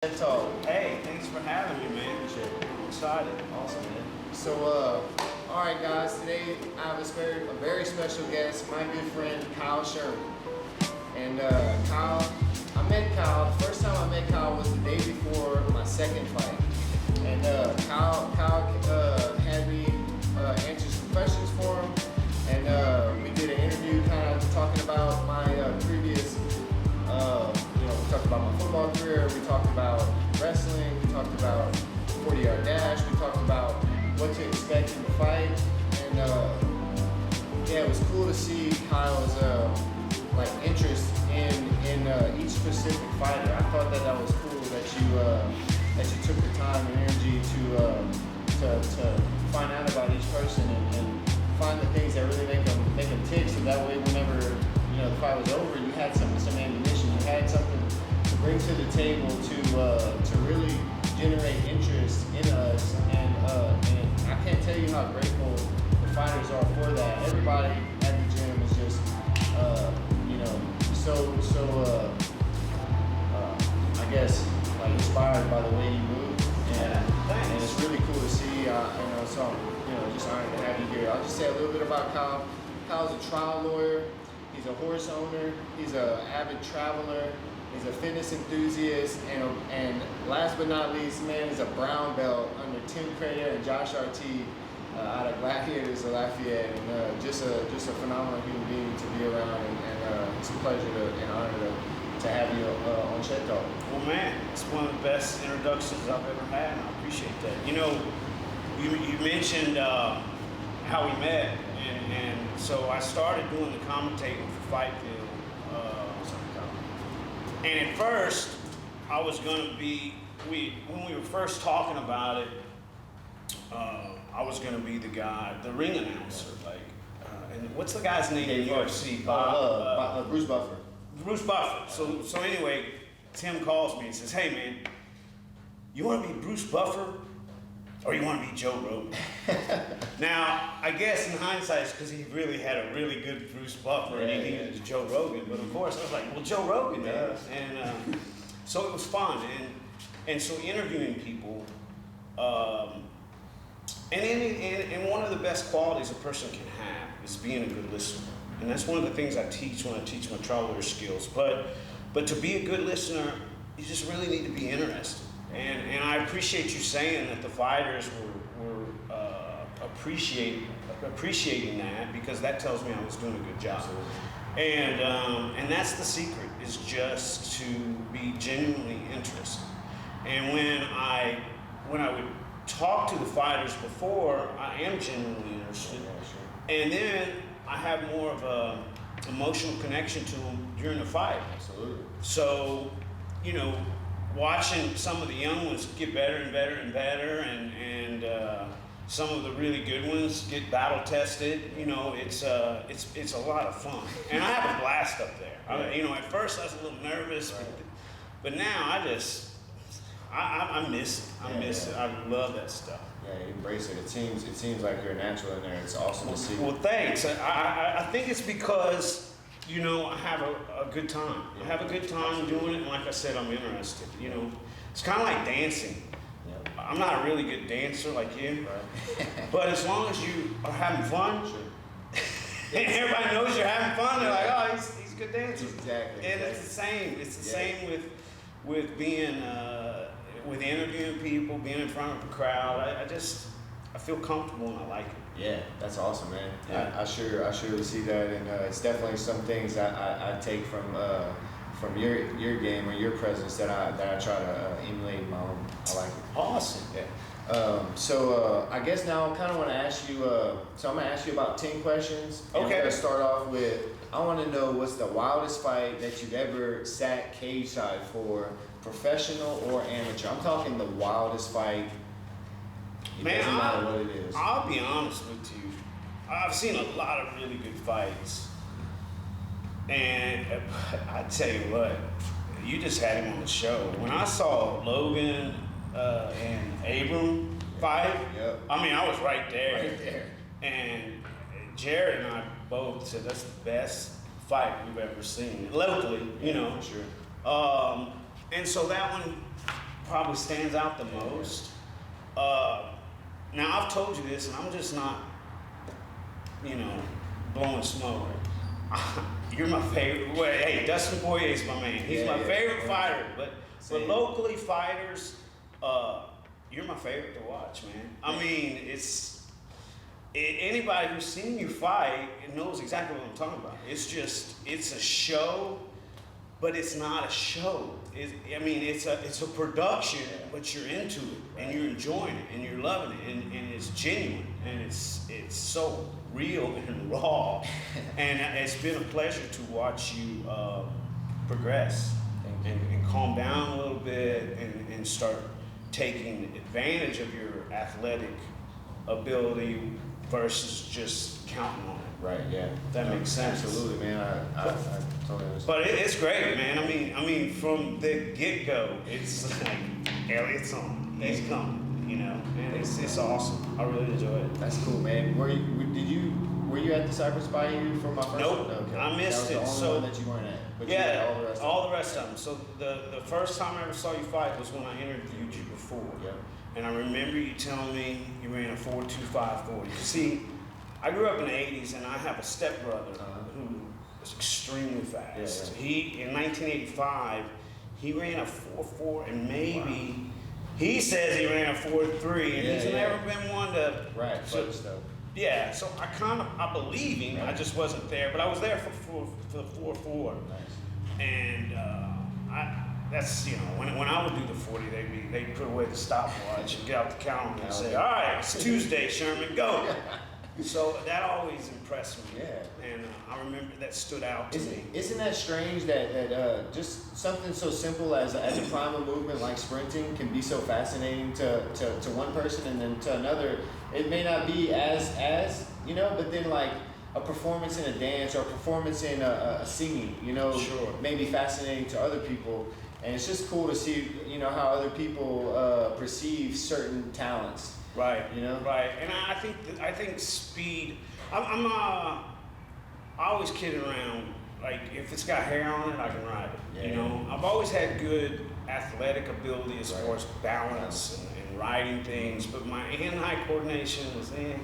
Talk. Hey, thanks for having me, man. I'm excited. Awesome, man. So, all right, guys. Today I have a very special guest, my good friend Kyle Sherman. And Kyle, I met Kyle. The first time I met Kyle was the day before my second fight. And Kyle had me answer some questions for him, and we did an interview, kind of talking about my previous. We talked about my football career, we talked about wrestling, we talked about 40-yard dash, we talked about what to expect in the fight, and yeah, it was cool to see Kyle's interest in each specific fighter. I thought that was cool that you took the time and energy to find out about each person and find the things that really make them tick, so that way whenever the fight was over, you had some ammunition, you had something to bring to the table to really generate interest in us, and I can't tell you how grateful the fighters are for that. Everybody at the gym is just I guess inspired by the way you move, and it's really cool to see. So I'm just honored to have you here. I'll just say a little bit about Kyle. Kyle's a trial lawyer. He's a horse owner, he's an avid traveler, he's a fitness enthusiast, and last but not least, man, is a brown belt under Tim Credeur and Josh RT out of Gladiators of Lafayette, and just a phenomenal human being to be around, and it's a pleasure and honor to have you on Shed Talk. Well, man, it's one of the best introductions I've ever had, and I appreciate that. You mentioned how we met, and so I started doing the commentating for Fightfield. And at first, I was going to be, when we were first talking about it, I was going to be the guy, the ring announcer. And what's the guy's name in UFC? Bruce Buffer. Bruce Buffer. So anyway, Tim calls me and says, "Hey man, you want to be Bruce Buffer or you want to be Joe Rogan?" Now, I guess in hindsight, it's because he really had a really good Bruce Buffer and he needed a Joe Rogan. But of course, I was like, well, Joe Rogan does. And so it was fun. And so interviewing people, and one of the best qualities a person can have is being a good listener. And that's one of the things I teach when I teach my trial lawyer skills. But to be a good listener, you just really need to be interested. And I appreciate you saying that the fighters were appreciating that, because that tells me I was doing a good job. And that's the secret, is just to be genuinely interested. And when I would talk to the fighters before, I am genuinely interested. And then I have more of a emotional connection to them during the fight. Absolutely. So, watching some of the young ones get better and better and better, and some of the really good ones get battle tested, it's a lot of fun, and I have a blast up there. At first I was a little nervous, but now I miss it. I miss it. I love that stuff. Yeah, you embrace it. It seems like you're natural in there. It's awesome to see. Well, thanks. I think it's because I have a good time. I have a good time doing it, and like I said, I'm interested. It's kind of like dancing. Yep. I'm not a really good dancer like you, but as long as you are having fun, and everybody knows you're having fun, they're like, "Oh, he's a good dancer." Exactly. And it's the same. It's the same with being with interviewing people, being in front of a crowd. I feel comfortable and I like it. Yeah, that's awesome, man. Yeah. I surely see that, and it's definitely some things I take from your game or your presence that I try to emulate in my own. I like it. Awesome. Yeah. So I guess now I kind of want to ask you. So I'm gonna ask you about 10 questions. And Okay. I'm gonna start off with, I want to know what's the wildest fight that you've ever sat cage side for, professional or amateur. I'm talking the wildest fight. It doesn't matter what it is. I'll be honest with you. I've seen a lot of really good fights. And I tell you what, you just had him on the show. When I saw Logan and Abram fight, I was right there. Right there. And Jared and I both said that's the best fight we've ever seen locally, For sure. And so that one, probably stands out the most. Now I've told you this, and I'm just not, blowing smoke. You're my favorite. Well, hey, Dustin Poirier is my man. He's my favorite fighter. But locally fighters, you're my favorite to watch, man. I mean, anybody who's seen you fight knows exactly what I'm talking about. It's a show, but it's not a show. It's a production, but you're into it, and you're enjoying it, and you're loving it, and it's genuine, and it's so real and raw, and it's been a pleasure to watch you progress and calm down a little bit and start taking advantage of your athletic ability versus just counting on it. Right, yeah. That makes sense. Absolutely, man. I totally understand. But it's great, man. I mean, from the get-go, it's like, Elliot's on. He's coming, and it's awesome. I really enjoy it. That's cool, man. Were you at the Cypress Bayou for my first Nope, one? Okay. I missed that it. was the only one that you weren't at. But you had all the rest of them. So the first time I ever saw you fight was when I interviewed you before. Yep. And I remember you telling me you ran a 4.25 40. See, I grew up in the 80s, and I have a stepbrother who was extremely fast. Yeah. He, in 1985, he ran a 4.4, and maybe he says he ran a 4.3, and he's never been one to. Right. So, yeah, so I believe him. I just wasn't there, but I was there for the 4.4. Nice. And that's when I would do the 40, they'd put away the stopwatch and get out the calendar and say, "All right, it's Tuesday, Sherman, go." So that always impressed me. Yeah. And I remember that stood out to me. Isn't that strange that just something so simple as a primal movement like sprinting can be so fascinating to one person, and then to another it may not be as but then like a performance in a dance or a performance in a singing, Sure. may be fascinating to other people. And it's just cool to see, how other people perceive certain talents. Right. Right. And I think speed. I always kid around. Like if it's got hair on it, I can ride it. Yeah. I've always had good athletic ability as far as balance and riding things, but my hand-eye coordination was I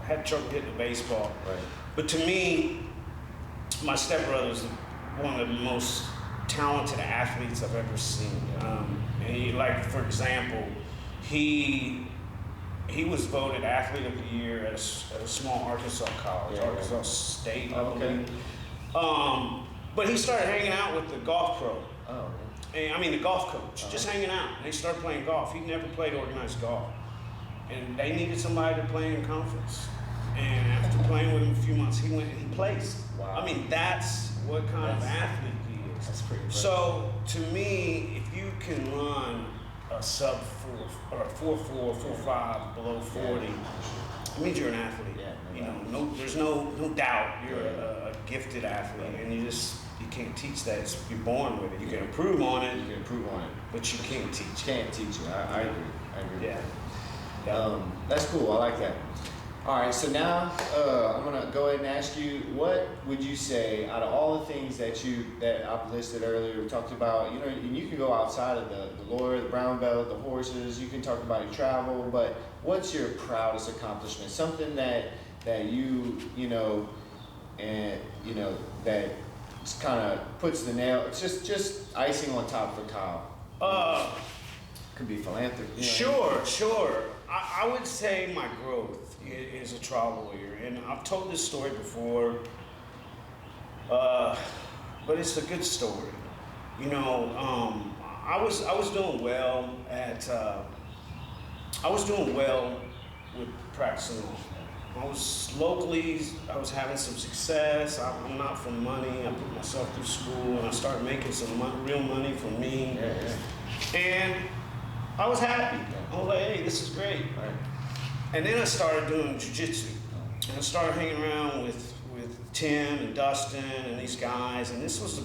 had trouble hitting the baseball. Right. But to me, my stepbrother is one of the most talented athletes I've ever seen. And he, like, for example, he was voted Athlete of the Year at a small Arkansas college, Arkansas State, I believe. But he started hanging out with the golf pro. Oh, And, the golf coach, just hanging out. And they started playing golf. He never played organized golf. And they needed somebody to play in conference. And after playing with him a few months, he went and he placed. Wow. That's what kind of athlete he is. That's pretty impressive. So, to me, if you can run a sub 4 or a 4.4, 4.5 below 40, it means you're an athlete. Yeah, There's no doubt you're a gifted athlete, and you can't teach that. You're born with it. You can improve on it. But you can't teach it. Can't teach it. I agree. Yeah. That's cool. I like that. All right, so now I'm gonna go ahead and ask you, what would you say out of all the things that I've listed earlier, we talked about, and you can go outside of the lawyer, the brown belt, the horses, you can talk about your travel, but what's your proudest accomplishment? Something that you that kind of puts the nail, it's just icing on top for Kyle. Could be philanthropy. Sure. I would say my growth is a trial lawyer, and I've told this story before, but it's a good story. I was doing well with practicing law. I was having some success. I'm not from money. I put myself through school, and I started making some real money for me. And I was happy. I was like, hey, this is great. Right. And then I started doing jiu-jitsu. And I started hanging around with Tim and Dustin and these guys. And this is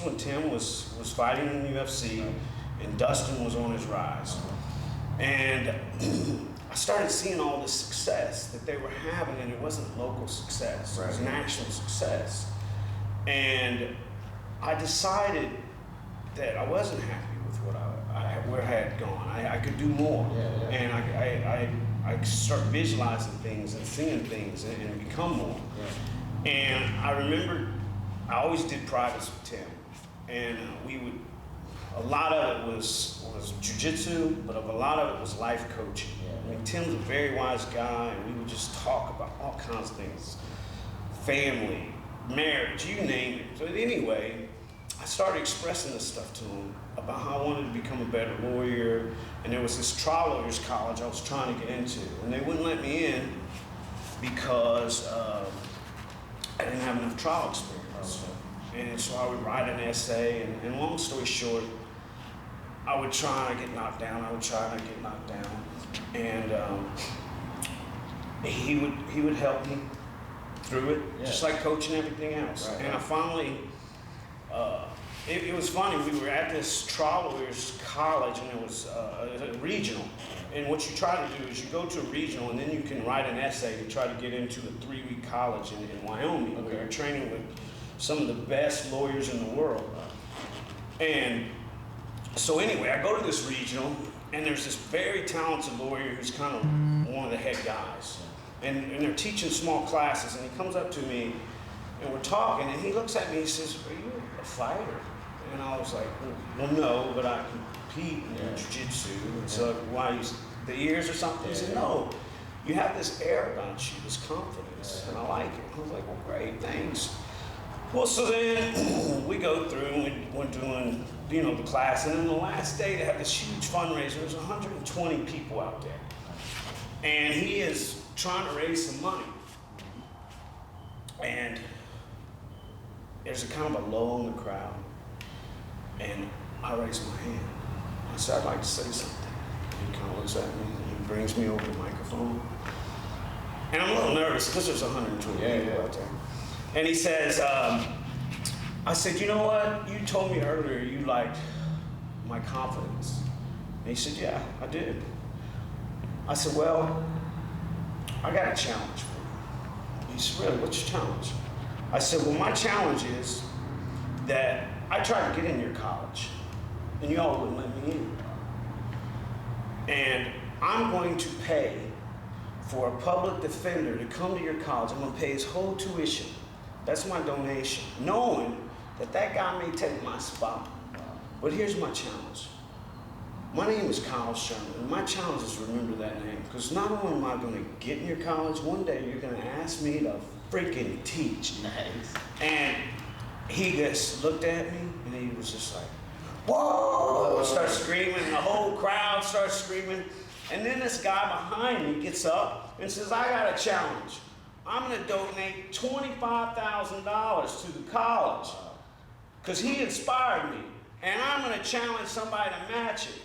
when Tim was fighting in the UFC, and Dustin was on his rise. And I started seeing all this success that they were having, and it wasn't local success. It was national success. And I decided that I wasn't happy with where I gone. I could do more. Yeah. And I start visualizing things and seeing things and become more. Yeah. And I remember I always did privates with Tim. And a lot of it was jiu-jitsu, but a lot of it was life coaching. Yeah. I mean, Tim's a very wise guy, and we would just talk about all kinds of things. Family, marriage, you name it. So anyway, I started expressing this stuff to him about how I wanted to become a better lawyer, and there was this trial lawyers college I was trying to get into, and they wouldn't let me in because I didn't have enough trial experience. And so I would write an essay, and long story short, I would try and get knocked down, and he would help me through it, just like coaching everything else. Right. And I finally, it was funny, we were at this trial lawyers college, and it was a regional. And what you try to do is you go to a regional, and then you can write an essay to try to get into a 3-week college in Wyoming, where you're training with some of the best lawyers in the world. And so anyway, I go to this regional, and there's this very talented lawyer who's kind of one of the head guys. And they're teaching small classes, and he comes up to me, and we're talking, and he looks at me, he says, "Are you a fighter?" And I was like, well no, but I compete in jiu-jitsu. And so why, the ears or something? He said, "No, you have this air about you, this confidence, and I like it." I was like, "Well, great, thanks." Well, so then we go through, and we're doing, the class, and then the last day they have this huge fundraiser. There's 120 people out there, and he is trying to raise some money. And there's a kind of a lull in the crowd, and I raise my hand. I said, "I'd like to say something." He kind of looks at me, and he brings me over the microphone, and I'm a little nervous because there's 120 people out there. And he says, I said, "You know what? You told me earlier you liked my confidence." And he said, "Yeah, I did." I said, "Well, I got a challenge for you." He said, "Really? What's your challenge?" I said, "Well, my challenge is that I tried to get in your college, and you all wouldn't let me in. And I'm going to pay for a public defender to come to your college. I'm going to pay his whole tuition. That's my donation, knowing that that guy may take my spot. But here's my challenge. My name is Kyle Sherman, and my challenge is to remember that name, because not only am I going to get in your college, one day you're going to ask me to freaking teach." Nice. And he just looked at me, and he was just like, "Whoa!" Starts screaming, and the whole crowd starts screaming. And then this guy behind me gets up and says, "I got a challenge. I'm going to donate $25,000 to the college because he inspired me, and I'm going to challenge somebody to match it."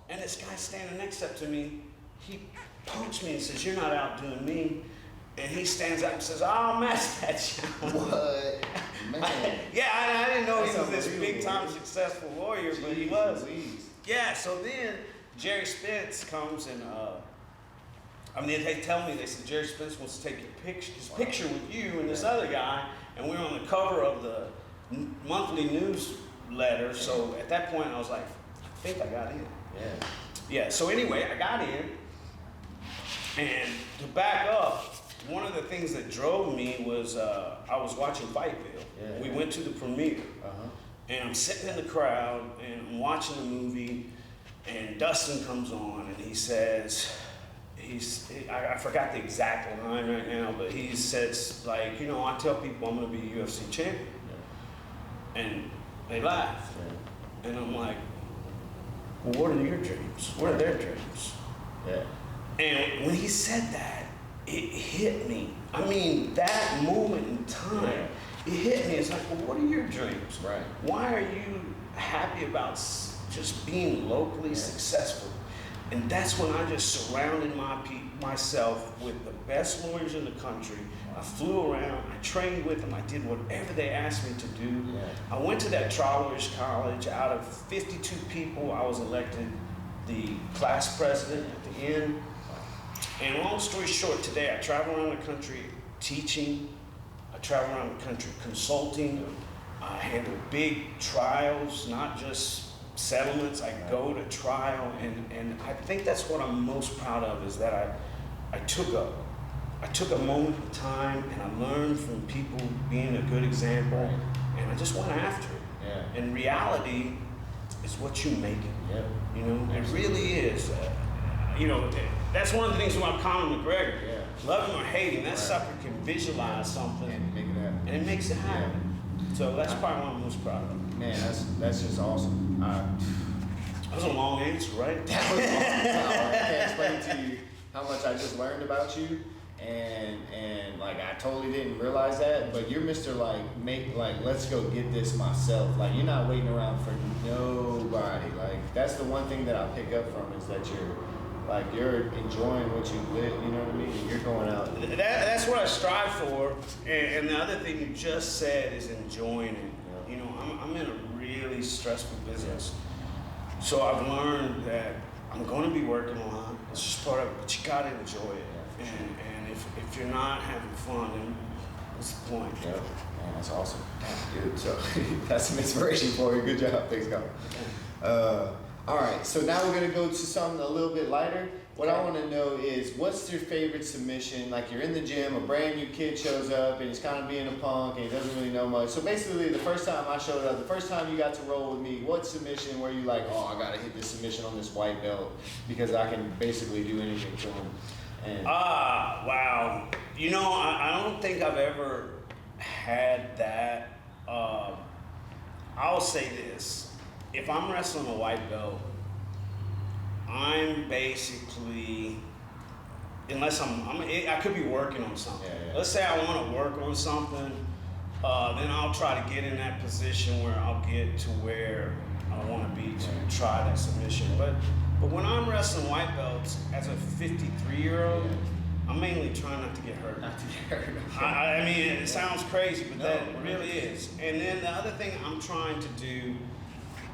And this guy standing next up to me, he pokes me and says, "You're not outdoing me." And he stands up and says, "I'll match that challenge." What? Man. I didn't know That's he was this unbelievable. big-time successful lawyer, but he Jeez was. Louise. Yeah, so then Jerry Spence comes and, they tell me, they said, "Jerry Spence wants to take his picture with you and this other guy," and we're on the cover of the monthly newsletter. So at that point, I was like, I think I got in. Yeah, so anyway, I got in, and to back up, one of the things that drove me was I was watching Fightville. Yeah. We went to the premiere, and I'm sitting in the crowd, and I'm watching the movie, and Dustin comes on, and he says, I forgot the exact line right now, but he says, like, "I tell people I'm going to be a UFC champion." And they laugh. And I'm like, "Well, what are your dreams? What are their dreams?" And when he said that, it hit me. I mean, that moment in time, it hit me. It's like, well, what are your dreams? Right. Why are you happy about just being locally successful? And that's when I just surrounded myself with the best lawyers in the country. I flew around, I trained with them, I did whatever they asked me to do. I went to that trial lawyers college. Out of 52 people, I was elected the class president at the end. And long story short, today I travel around the country teaching, I travel around the country consulting, I handle big trials, not just settlements. I go to trial, and I think that's what I'm most proud of, is that I took a moment of time, and I learned from people being a good example, and I just went after it. Yeah. And reality is what you make it. Yep. You know, it really is. You know, that's one of the things about Conor McGregor. Yeah. Love him or hate him, that sucker can visualize something And make it happen. and it makes it happen. So that's probably what I'm most proud of. Man, that's just awesome. That was a long answer, right? That was awesome. I can't explain to you how much I just learned about you, and like I totally didn't realize that. But you're Mr. Let's go get this myself. Like you're not waiting around for nobody. Like that's the one thing that I pick up from is that you're enjoying what you live. You know what I mean? And you're going out. That's what I strive for. And the other thing you just said is enjoying it. Yeah. You know, I'm in a really stressful business. So I've learned that I'm going to be working a lot. It's just part of it, but you got to enjoy it. And if you're not having fun, then what's the point? Yeah, man, that's awesome. Dude, so that's some inspiration for you. Good job. Thanks, God. All right, so now we're gonna go to something a little bit lighter. What I want to know is, what's your favorite submission? Like you're in the gym, a brand new kid shows up, and he's kind of being a punk, and he doesn't really know much. So basically, the first time I showed up, the first time you got to roll with me, what submission were you like, oh, I gotta hit this submission on this white belt because I can basically do anything to him? And wow. You know, I don't think I've ever had that. I'll say this. If I'm wrestling a white belt, I'm basically, unless I could be working on something. Yeah. Let's say I want to work on something, then I'll try to get in that position where I'll get to where I want to be to try that submission. But when I'm wrestling white belts as a 53-year-old, I'm mainly trying not to get hurt. not to get hurt. I mean, it sounds crazy, but that really is. And then the other thing I'm trying to do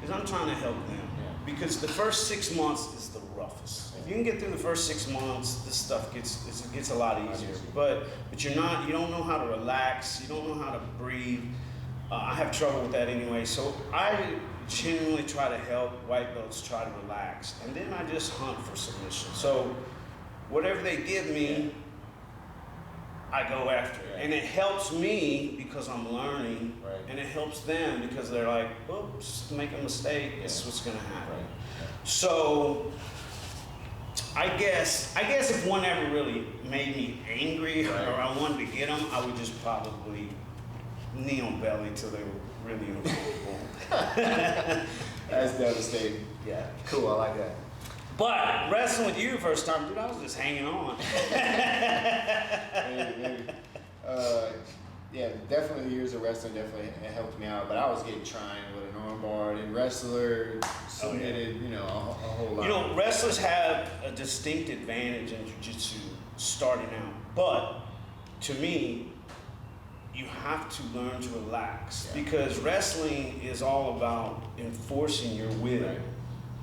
is I'm trying to help them. Because the first 6 months is the roughest. If you can get through the first 6 months, this stuff gets a lot easier. But you don't know how to relax, you don't know how to breathe. I have trouble with that anyway. So I genuinely try to help white belts try to relax. And then I just hunt for submission. So whatever they give me, I go after it. And it helps me because I'm learning, and it helps them because they're like, oops, make a mistake, this is what's gonna happen. So I guess if one ever really made me angry or I wanted to get them, I would just probably knee on belly till they were really uncomfortable. That's devastating. Yeah. Cool, I like that. But wrestling with you the first time, dude, I was just hanging on. Maybe. Yeah, definitely the years of wrestling definitely helped me out. But I was getting trying with an armbar and wrestler submitted, a whole lot. You know, wrestlers have a distinct advantage in jiu-jitsu starting out. But to me, you have to learn to relax because wrestling is all about enforcing your will.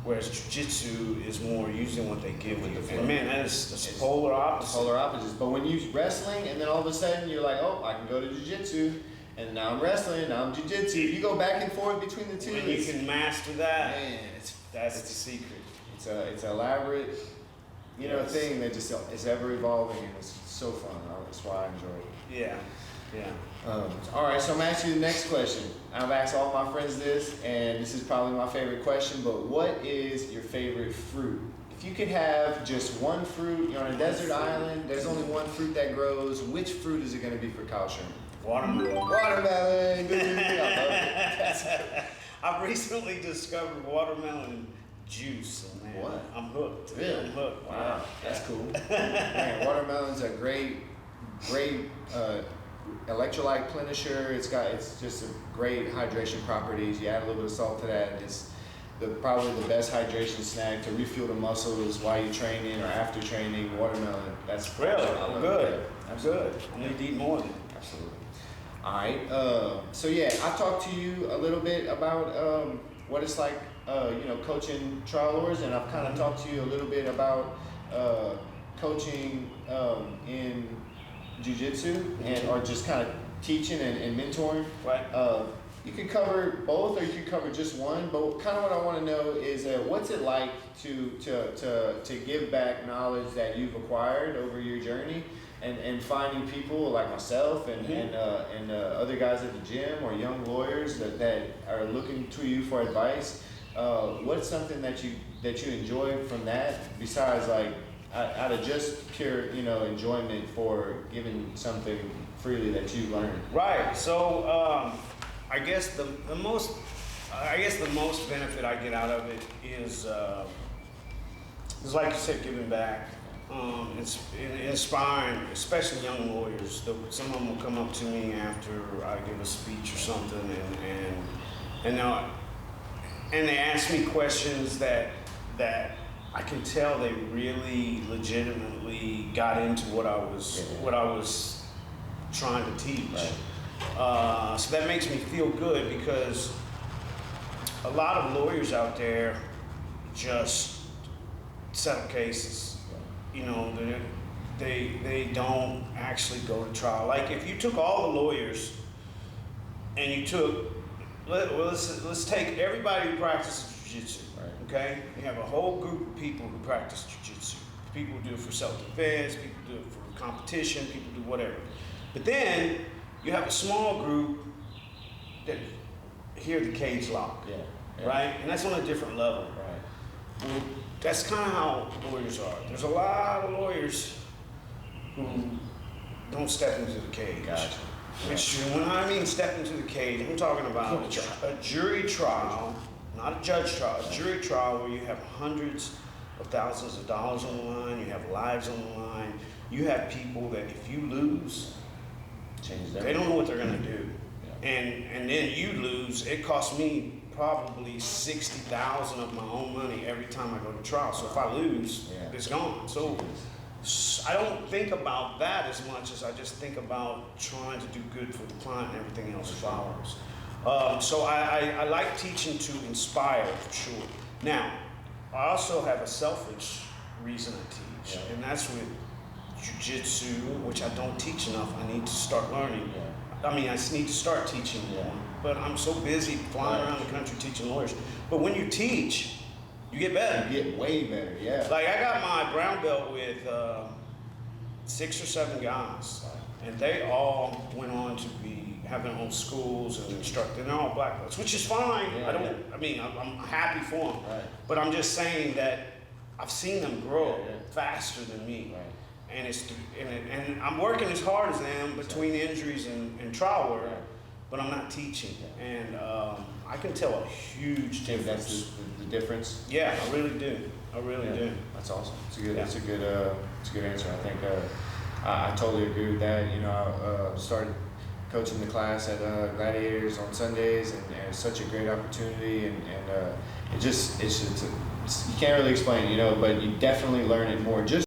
Whereas jiu-jitsu is more using what they give you. And man, that's polar opposite. Polar opposites. But when you wrestling and then all of a sudden you're like, oh, I can go to jiu-jitsu, and now I'm wrestling, now I'm jiu-jitsu. You go back and forth between the two. When you can master that, man, that's the secret. It's an elaborate, thing that just is ever evolving, and it's so fun. That's why I enjoy it. Yeah. All right, so I'm asking you the next question. I've asked all my friends this, and this is probably my favorite question, but what is your favorite fruit? If you could have just one fruit, you're on a desert island, there's only one fruit that grows, which fruit is it going to be for Kyle Sherman? Watermelon. Watermelon! Good. I love it. I've recently discovered watermelon juice, and man, What? I'm hooked. Really? I'm hooked. Wow, that's cool. Man, watermelon's a great electrolyte plenisher. It's just a great hydration properties. You add a little bit of salt to that, and it's probably the best hydration snack to refuel the muscles while you're training or after training. Watermelon, that's Really? I love Good. it. Good. I need to eat more of it. Absolutely. All right. So I talked to you a little bit about what it's like, coaching trial lawyers, and I've kind of talked to you a little bit about coaching in jiu-jitsu or just kind of teaching and mentoring. Right. you could cover both, or you could cover just one. But kind of what I want to know is, what's it like to give back knowledge that you've acquired over your journey, and finding people like myself and other guys at the gym or young lawyers that are looking to you for advice. What's something that you enjoy from that, besides like out of just pure enjoyment for giving something freely that you learned? Right. So I guess the most benefit I get out of it is like you said, giving back. It's inspiring, especially young lawyers. Some of them will come up to me after I give a speech or something, and they ask me questions that I can tell they really legitimately got into what I was trying to teach. Right. So that makes me feel good, because a lot of lawyers out there just settle cases. They don't actually go to trial. Like if you took all the lawyers and you took, let's take everybody who practices jiu-jitsu, right. Okay? You have a whole group of people who practice jiu-jitsu. People who do it for self-defense, people do it for competition, people do whatever. But then you have a small group that hear the cage lock, right? And that's on a different level. Right. Well, that's kind of how lawyers are. There's a lot of lawyers who don't step into the cage. Gotcha. Which, when I mean step into the cage, I'm talking about a jury trial, not a judge trial, a jury trial where you have hundreds of thousands of dollars on the line, you have lives on the line, you have people that if you lose, they don't know what they're gonna do. Yeah. And then you lose, it costs me probably $60,000 of my own money every time I go to trial. So if I lose, it's gone. So I don't think about that as much as I just think about trying to do good for the client, and everything else follows. So I like teaching to inspire, for sure. Now, I also have a selfish reason I teach, and that's with jiu-jitsu, which I don't teach enough. I need to start learning. I mean, I need to start teaching more, but I'm so busy flying around the country teaching lawyers. But when you teach, you get better. You get way better, yeah. Like I got my brown belt with 6 or 7 guys, and they all went on to have their own schools and instruct. And they're all black belts, which is fine. I mean, I'm happy for them. Right. But I'm just saying that I've seen them grow faster than me. Right. And I'm working as hard as them between injuries and trial work, but I'm not teaching. And I can tell a huge difference. That's the difference? Yeah, I really do. I really do. That's awesome. It's a good answer. I think I totally agree with that. I started coaching the class at Gladiators on Sundays, and it's such a great opportunity, and you can't really explain, but you definitely learn it more. Just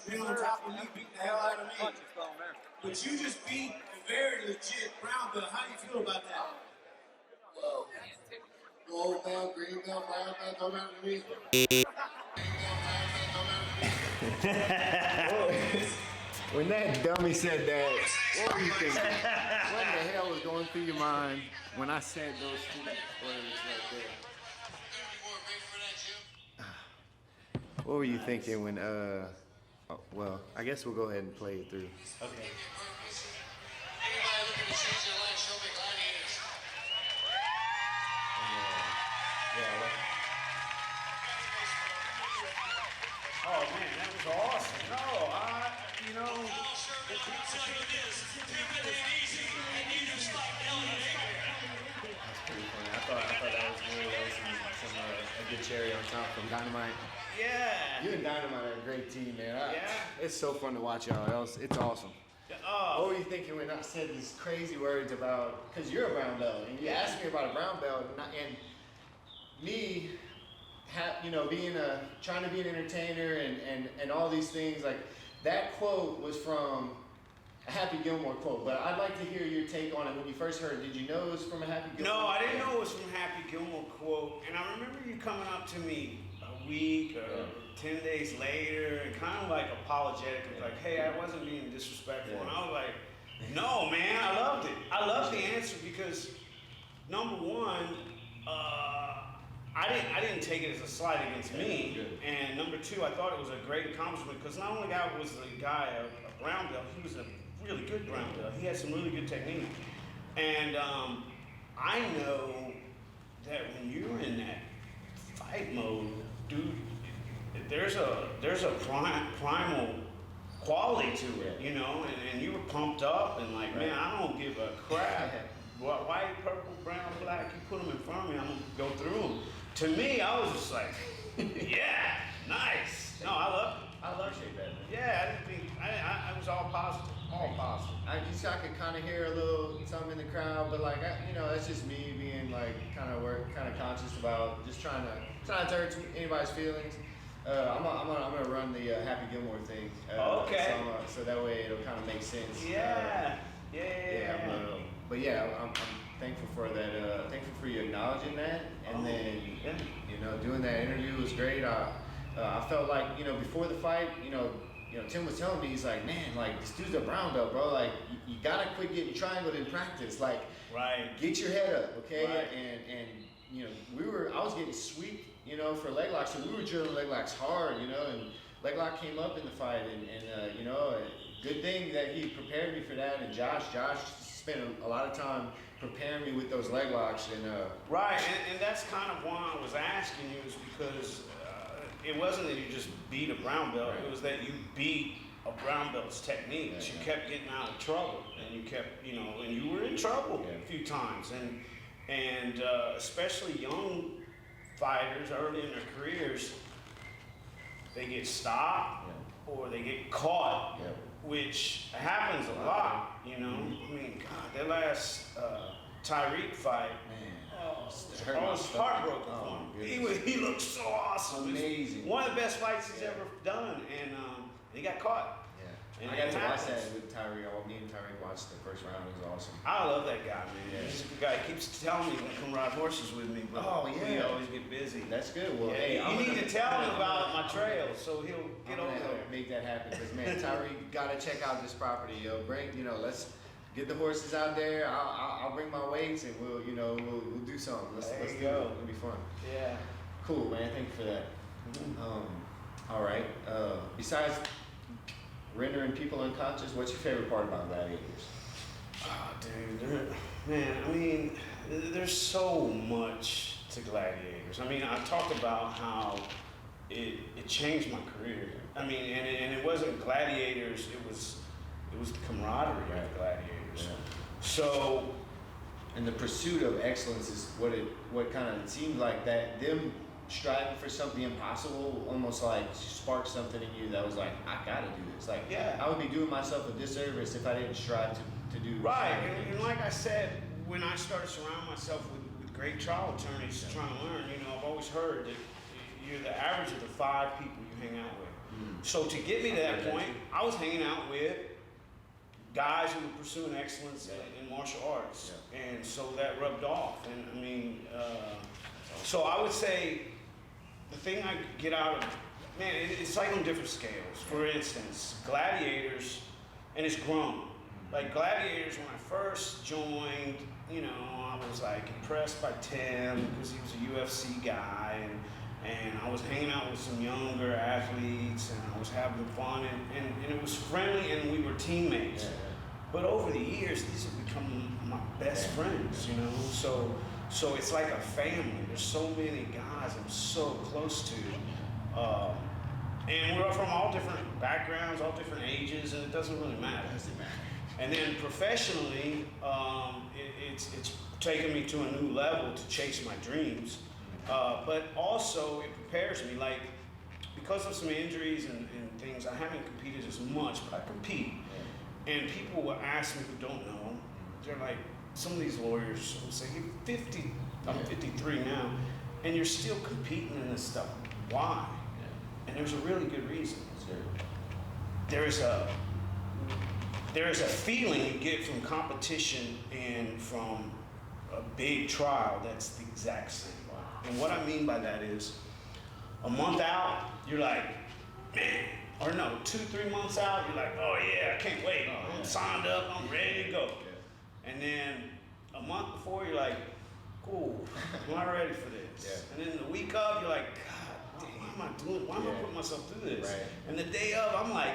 be on top of me, beat the hell out of me. But you just beat a very legit brown belt. How do you feel about that? Well, gold belt, green belt, brown belt, don't matter to me. When that dummy said that, what were you thinking? What in the hell was going through your mind when I said those 2 words right there? What were you thinking when, well, I guess we'll go ahead and play it through. Okay. Anybody looking to change their life, show me Gladiators. Oh man, that was awesome. No, That's pretty funny. I thought that was good. That was a good cherry on top from Dynamite. Yeah. You and Dynamite are a great team, man. Yeah. It's so fun to watch y'all. It's awesome. What were you thinking when I said these crazy words about, because you're a brown belt, and you asked me about a brown belt, and me, being trying to be an entertainer and all these things, like, that quote was from a Happy Gilmore quote, but I'd like to hear your take on it. When you first heard it, did you know it was from a Happy Gilmore? No, I didn't know it was from Happy Gilmore quote. And I remember you coming up to me a week or 10 days later and kind of like apologetic, like, hey, I wasn't being disrespectful. And I was like, no, man, I loved it. I loved the answer because, number one, I didn't take it as a slight against me. And number two, I thought it was a great accomplishment because not only that was the guy a brown belt, he was a really good brown belt. He had some really good technique. And I know that when you're in that fight mode, dude, there's a primal quality to it, you know, and you were pumped up and like, man, I don't give a crap. White, purple, brown, black, you put them in front of me, I'm gonna go through them. To me, I was just like, yeah, nice. No, I loved it. I love Shea Badman. Yeah, I didn't think, I was all positive, all positive. I could kind of hear a little something in the crowd, but like, you know, that's just me being like kind of conscious about just trying to hurt anybody's feelings. I'm gonna run the Happy Gilmore thing. Okay. So that way it'll kind of make sense. Yeah. But yeah, I'm thankful for that. Thankful for you acknowledging that, and then you know, doing that interview was great. I felt like, you know, before the fight, you know, Tim was telling me, he's like, man, like this dude's a brown belt, bro. Like you gotta quit getting triangled in practice. Like, get your head up, okay? Right. And you know, I was getting swept, you know, for leg locks, so we were drilling leg locks hard, you know, and leg lock came up in the fight, and you know, good thing that he prepared me for that, and Josh spent a lot of time preparing me with those leg locks, and right, and that's kind of why I was asking you, is because it wasn't that you just beat a brown belt, it was that you beat a brown belt's techniques. You kept getting out of trouble, and you kept, you know, and you were in trouble a few times, and especially young fighters early in their careers, they get stopped or they get caught, which happens a lot, you know. I mean, God, that last Tyreek fight, I was heartbroken for him. He looked so awesome. Amazing. One of the best fights he's ever done, and he got caught. And I got to watch that with Tyreek. Me and Tyreek watched the first round. It was awesome. I love that guy, man. He's a good guy. He keeps telling me to come ride horses with me, but we always get busy. That's good. Well, you need to tell him about my trails, so he'll get over there. Make that happen, because man, Tyreek got to check out this property, yo. Let's get the horses out there. I'll bring my weights, and we'll do something. Let's do it. It'll be fun. Yeah. Cool, man. Thank you for that. All right. Besides rendering people unconscious, what's your favorite part about gladiators? Oh, dude, man, I mean, there's so much to gladiators. I mean, I talked about how it changed my career. I mean, and it wasn't gladiators, it was the camaraderie of gladiators. So, and the pursuit of excellence is what kind of, it seemed like that them striving for something impossible almost like sparked something in you that was like, I gotta do this. Like, I would be doing myself a disservice if I didn't strive to do right. And like I said, when I started surrounding myself with great trial attorneys trying to learn, I've always heard that you're the average of the 5 people you hang out with. So to get me to that point, I was hanging out with guys who were pursuing excellence in martial arts, and so that rubbed off. And I mean, so I would say the thing I get out of, man, it's like on different scales. For instance, gladiators, and it's grown. Like gladiators, when I first joined, I was like impressed by Tim because he was a UFC guy, and I was hanging out with some younger athletes, and I was having fun, and it was friendly, and we were teammates. But over the years, these have become my best friends, So it's like a family. There's so many guys I'm so close to. And we're from all different backgrounds, all different ages, and it doesn't really matter. And then professionally, it's taken me to a new level to chase my dreams. But also it prepares me, like, because of some injuries and things, I haven't competed as much, but I compete. And people will ask me who don't know, they're like, some of these lawyers will say, you're 50, I'm 53 now, and you're still competing in this stuff. Why? And there's a really good reason. there is a feeling you get from competition and from a big trial that's the exact same. And what I mean by that is, a month out, you're like, man, or no, 2-3 months out, you're like, oh yeah, I can't wait. I'm signed up, I'm ready to go. Yeah. And then a month before, you're like, cool, I'm not ready for this. Yeah. And then the week of, you're like, God, damn, why am I putting myself through this? Right. And the day of, I'm like,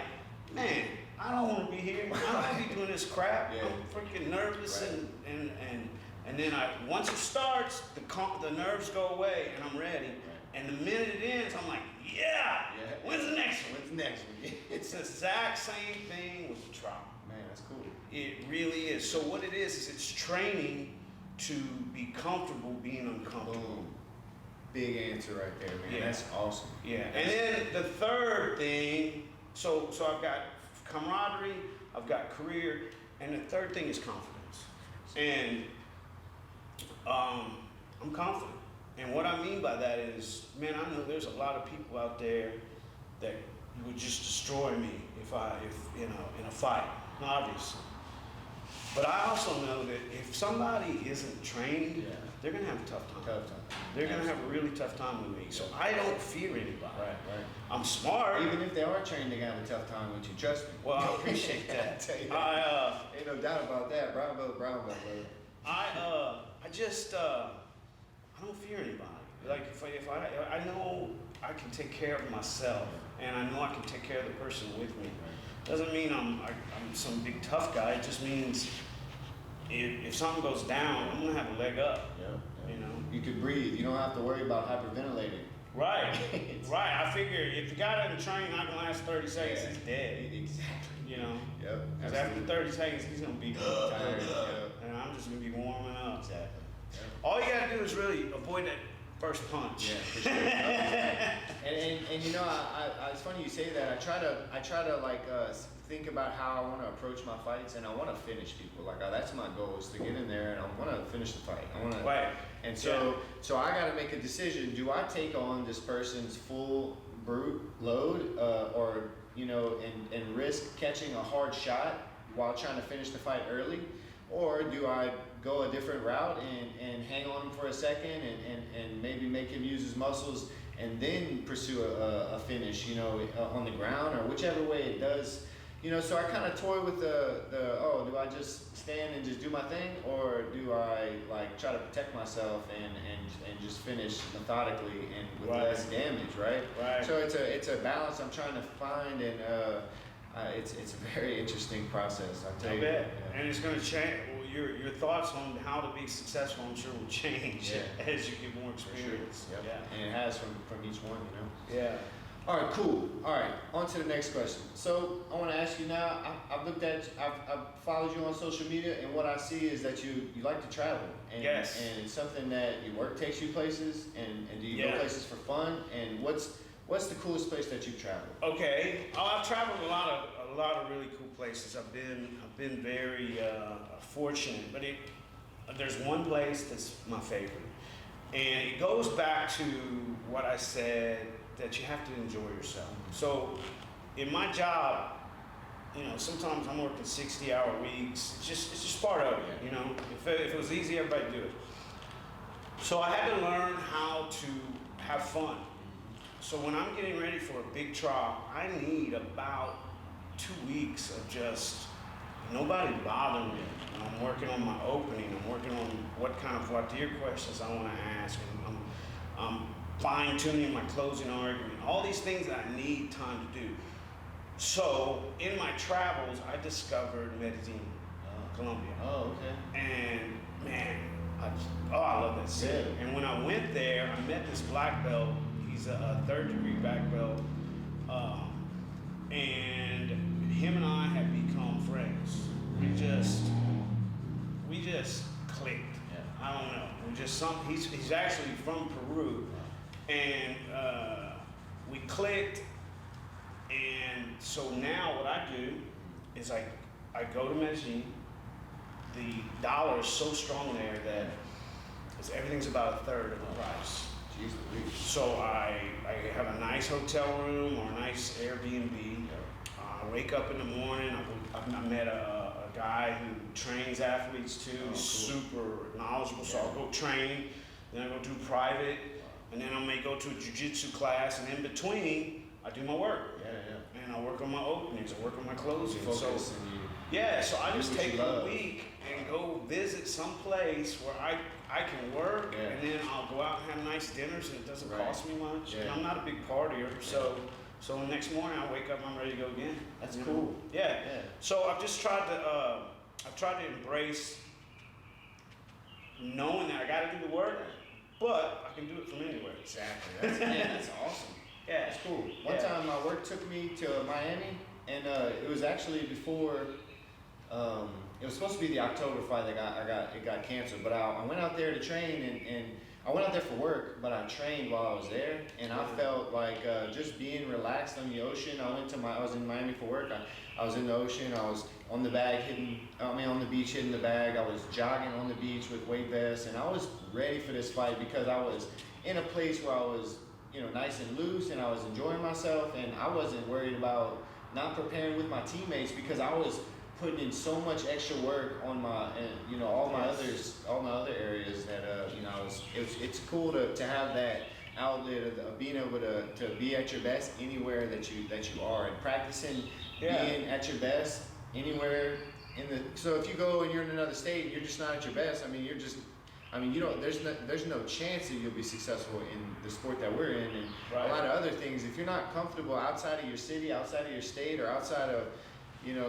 man, I don't want to be here. I don't want to be doing this crap. Yeah. I'm freaking nervous, and then once it starts, the nerves go away, and I'm ready. Right. And the minute it ends, I'm like, yeah. When's the next one? When's the next one? It's the exact same thing with the trial. Man, that's cool. It really is. So what it is it's training to be comfortable being uncomfortable. Boom. Big answer right there, man. Yeah. That's awesome. Yeah. And then the third thing, so I've got camaraderie, I've got career, and the third thing is confidence. And I'm confident. And what I mean by that is, man, I know there's a lot of people out there that would just destroy me if in a fight, obviously. But I also know that if somebody isn't trained, they're gonna have a tough time. They're gonna have a really tough time with me. So I don't fear anybody. Right. I'm smart. Even if they are trained, they're gonna have a tough time with you. Trust me. Well, I appreciate that. I tell you that. Ain't no doubt about that. Brown belt, brother. I don't fear anybody. Like if I know I can take care of myself, and I know I can take care of the person with me. Doesn't mean I'm some big tough guy. It just means if something goes down, I'm gonna have a leg up. Yeah. You know. You can breathe. You don't have to worry about hyperventilating. Right. Right. I figure if the guy doesn't train, not gonna last 30 seconds, he's dead. Exactly. You know. Yep. Because after 30 seconds, he's gonna be tired, and I'm just gonna be warming up. Exactly. All you gotta do is really avoid that first punch. Yeah, for sure. and you know, it's funny you say that. I try to like think about how I want to approach my fights, and I want to finish people. Like that's my goal, is to get in there and I want to finish the fight. I want to. Right. And so I got to make a decision. Do I take on this person's full brute load, or and risk catching a hard shot while trying to finish the fight early? Or do I go a different route and hang on him for a second and maybe make him use his muscles and then pursue a finish, on the ground, or whichever way it does. So I kind of toy with do I just stand and just do my thing, or do I like try to protect myself and just finish methodically and with less damage, right? Right. So it's a balance I'm trying to find, and it's a very interesting process. I tell you. Bet. Yeah. And it's going to change. Well, your thoughts on how to be successful, I'm sure, will change as you get more experience. Sure. Yep. Yeah. And it has from each one, Yeah. All right, cool. All right, on to the next question. So I want to ask you now. I've followed you on social media, and what I see is that you like to travel. And, yes. And it's something that your work takes you places, and do you go places for fun? And what's the coolest place that you've traveled? Okay, I've traveled a lot of really cool places. I've been very fortunate, but there's one place that's my favorite, and it goes back to what I said, that you have to enjoy yourself. So in my job, sometimes I'm working 60-hour weeks. It's just part of it, If it was easy, everybody'd do it. So I had to learn how to have fun. So when I'm getting ready for a big trial, I need about 2 weeks of just nobody bothering me. I'm working on my opening. I'm working on what kind of voir questions I want to ask. And I'm fine-tuning my closing argument. All these things that I need time to do. So in my travels, I discovered Medellin, Colombia. Oh, okay. And man, I love that city. And when I went there, I met this black belt. He's a third-degree black belt, and him and I have become friends. We just clicked. Yeah. I don't know. He's actually from Peru, and we clicked. And so now what I do is I go to Medellin. The dollar is so strong there that everything's about a third of the price. So I have a nice hotel room or a nice Airbnb. wake up in the morning. I met a guy who trains athletes too. Oh, cool. Super knowledgeable. So I'll go train, then I go do private, and then I may go to a jiu-jitsu class, and in between, I do my work. Yeah. And I work on my openings, I work on my closings. Focus So and you. yeah, so I just what you take a love. week and go visit some place where I can work, Yeah. and then I'll go out and have nice dinners, and it doesn't Right. cost me much. Yeah. And I'm not a big partier, so the next morning I wake up, I'm ready to go again. That's You cool. know? Yeah. Yeah. So I've just tried to embrace knowing that I got to do the work, but I can do it from anywhere. Exactly. That's awesome. Yeah. That's cool. One time my work took me to Miami, and it was actually before. It was supposed to be the October fight that it got canceled, but I went out there to train, and I went out there for work, but I trained while I was there, and I felt like just being relaxed on the ocean. I was in Miami for work. I was in the ocean. I was on the on the beach hitting the bag. I was jogging on the beach with weight vests, and I was ready for this fight because I was in a place where I was, nice and loose, and I was enjoying myself, and I wasn't worried about not preparing with my teammates because I was putting in so much extra work on my, all my other areas that, it's cool to have that outlet of being able to be at your best anywhere that you are, and practicing being at your best anywhere so if you go and you're in another state and you're just not at your best, there's no chance that you'll be successful in the sport that we're in, and a lot of other things. If you're not comfortable outside of your city, outside of your state, or outside of, you're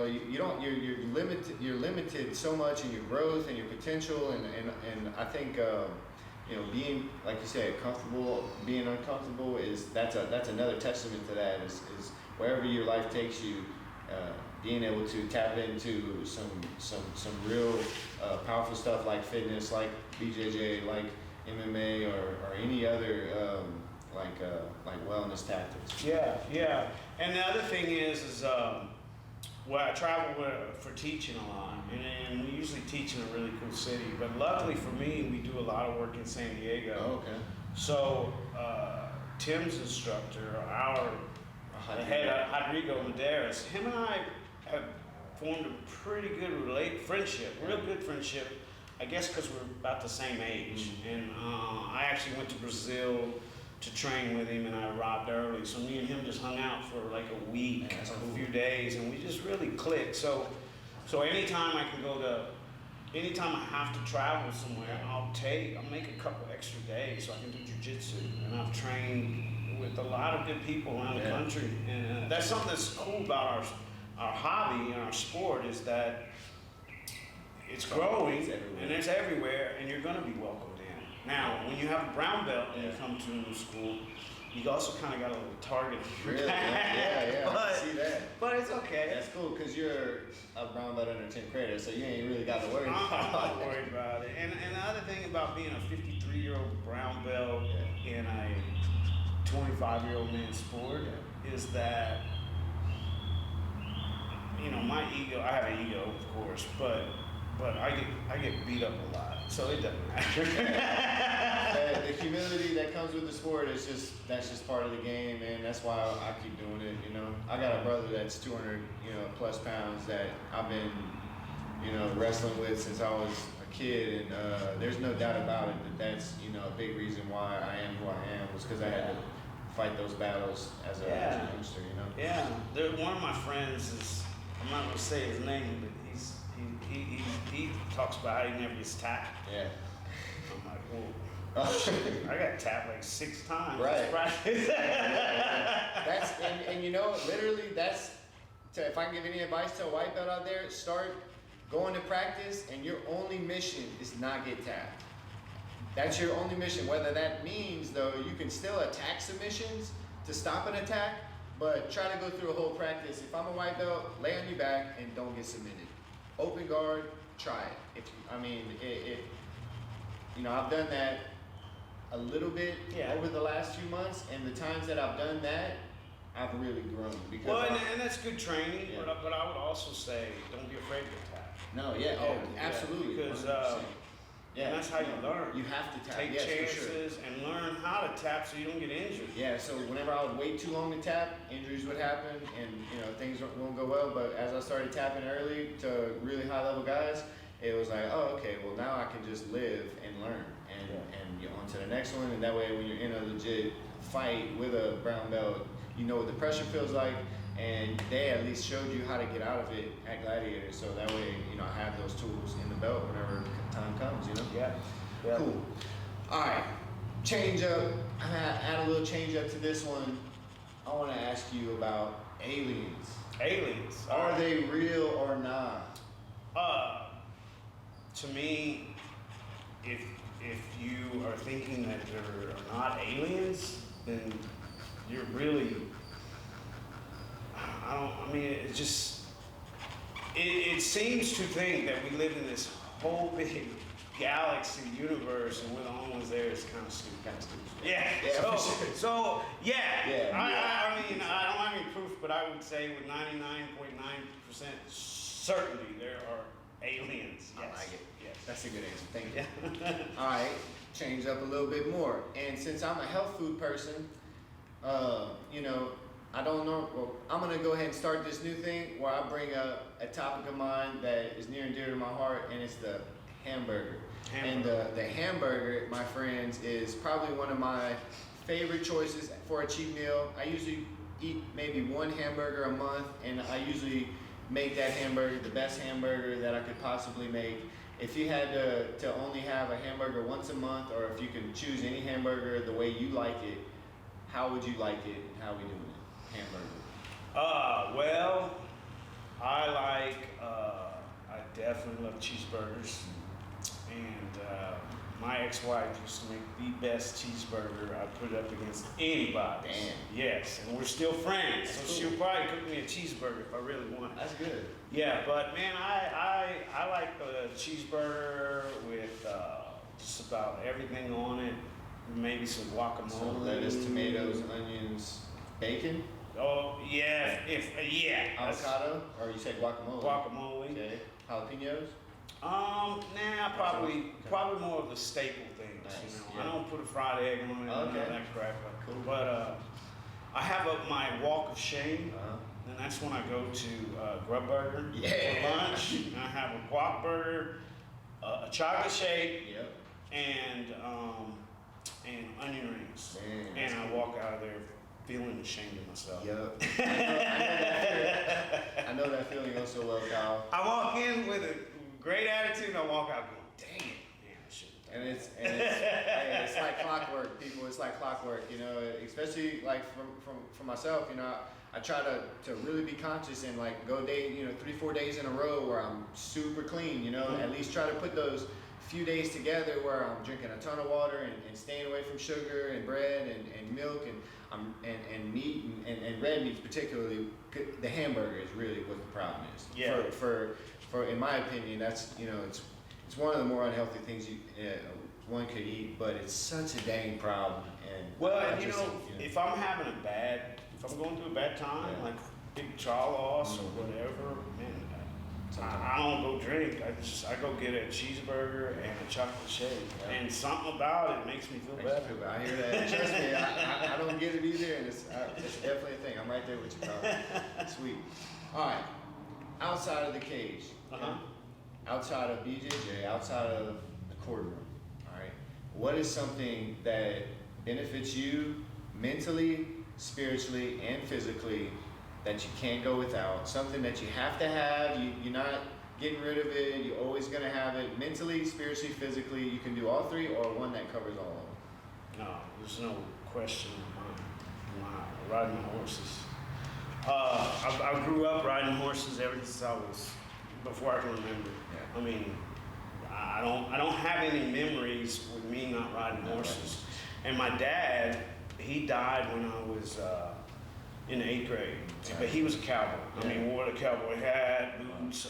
limited so much in your growth and your potential, and I think, being, like you said, comfortable, being uncomfortable that's another testament to that, is wherever your life takes you, being able to tap into some real powerful stuff like fitness, like BJJ, like MMA, or any other like wellness tactics. Yeah. And the other thing is I travel for teaching a lot, and we usually teach in a really cool city. But luckily for me, we do a lot of work in San Diego. Oh, okay. So Tim's instructor, the head of Rodrigo Medeiros, him and I have formed a pretty good friendship, real good friendship, I guess because we're about the same age. And I actually went to Brazil to train with him, and I arrived early. So me and him just hung out for like a week, a few days, and we just really clicked. So anytime I have to travel somewhere, I'll make a couple extra days so I can do jiu-jitsu. And I've trained with a lot of good people around the country. And that's something that's cool about our hobby and our sport, is that it's growing and it's everywhere, and you're gonna be welcomed in. Now, when you have a brown belt and you come to a new school, you also kind of got a little target. Really? Yeah. But, I see that. But it's okay. That's cool because you're a brown belt under 10 credits, so you ain't really got to worry about I'm not worried about it. And the other thing about being a 53-year-old brown belt in a 25-year-old man's sport is that, my ego, I have an ego, of course, but I get beat up a lot, so it doesn't matter. The humility that comes with the sport that's just part of the game, and that's why I keep doing it. I got a brother that's 200 plus pounds that I've been wrestling with since I was a kid, and there's no doubt about it that's a big reason why I am who I am, was because I had to fight those battles as a youngster. Yeah, one of my friends is, I'm not gonna say his name, but he talks about how he never gets tapped. Yeah. I'm like, whoa. I got tapped like 6 times. Right. Practice. That's literally if I can give any advice to a white belt out there, start going to practice, and your only mission is not get tapped. That's your only mission. Whether that means, though, you can still attack submissions to stop an attack, but try to go through a whole practice. If I'm a white belt, lay on your back and don't get submitted. Open guard, try it. I've done that a little bit over the last few months, and the times that I've done that, I've really grown. Because and that's good training, but I would also say, don't be afraid to attack. No, absolutely. Because And that's how you learn. You have to tap. Take yes, chances for sure. and learn how to tap so you don't get injured. Yeah, so whenever I would wait too long to tap, injuries would happen and things won't go well. But as I started tapping early to really high level guys, it was like, oh, okay, well now I can just live and learn and get on to the next one. And that way when you're in a legit fight with a brown belt, you know what the pressure feels like, and they at least showed you how to get out of it at Gladiator. So that way, I have those tools in the belt whenever time comes, Yeah. Cool. All right, change up. Add a little change up to this one. I want to ask you about aliens. Aliens. Are they real or not? To me, if you are thinking that there are not aliens, then you're really, it seems to think that we live in this whole big galaxy universe and we're the only ones there. It's kind of stupid. Yeah. Yeah. I mean, I don't have any proof, but I would say with 99.9% certainty there are aliens. Yes. I like it. Yes. That's a good answer. Thank you. All right, change up a little bit more. And since I'm a health food person, I don't know. Well, I'm gonna go ahead and start this new thing where I bring up a topic of mine that is near and dear to my heart, and it's the hamburger. And the hamburger, my friends, is probably one of my favorite choices for a cheat meal. I usually eat maybe one hamburger a month, and I usually make that hamburger the best hamburger that I could possibly make. If you had to only have a hamburger once a month, or if you could choose any hamburger the way you like it, how would you like it and how are we doing it? Hamburger. Well, I definitely love cheeseburgers. And my ex-wife used to make the best cheeseburger. I put it up against anybody. Damn. Yes, and we're still friends. So cool. she'll probably cook me a cheeseburger if I really want it. That's good. Yeah, but man, I like a cheeseburger with just about everything on it. Maybe some guacamole. So lettuce, tomatoes, onions, bacon. Oh yeah, Avocado, or you said guacamole. Guacamole. Okay. Jalapenos. Probably more of the staple things. Nice, I don't put a fried egg on it. None of that crap. Cool. But I have my walk of shame, and that's when I go to Grub Burger for lunch. And I have a guac burger, a chocolate shake, and onion rings. Man, and I walk out of there feeling ashamed of myself. Yep. I know that feeling oh so well, Kyle. I walk in with a great attitude and I walk out going, dang it, man, I should have done And it's like clockwork, people. It's like clockwork, especially like for myself, I try to really be conscious and like go 3-4 days in a row where I'm super clean, at least try to put those few days together where I'm drinking a ton of water and staying away from sugar and bread and milk and meat and red meats particularly. The hamburger is really what the problem is. Yeah. For in my opinion, that's it's one of the more unhealthy things one could eat, but it's such a dang problem. And if I'm going through a bad time, like big trial loss or whatever, man. I don't go drink. I go get a cheeseburger and a chocolate shake, and something about it makes me feel better. I hear that. Trust me, I don't get it either, and it's definitely a thing. I'm right there with you, Carl. Sweet. All right, outside of the cage, outside of BJJ, outside of the courtroom, all right, what is something that benefits you mentally, spiritually, and physically that you can't go without? Something that you have to have, you're not getting rid of it, you're always gonna have it, mentally, spiritually, physically. You can do all three or one that covers all of them. No, there's no question. Riding horses. I grew up riding horses ever since before I can remember. Yeah. I mean, I don't have any memories with me not riding horses. And my dad, he died when I was in the 8th grade, but he was a cowboy. I mean, wore the cowboy hat, boots,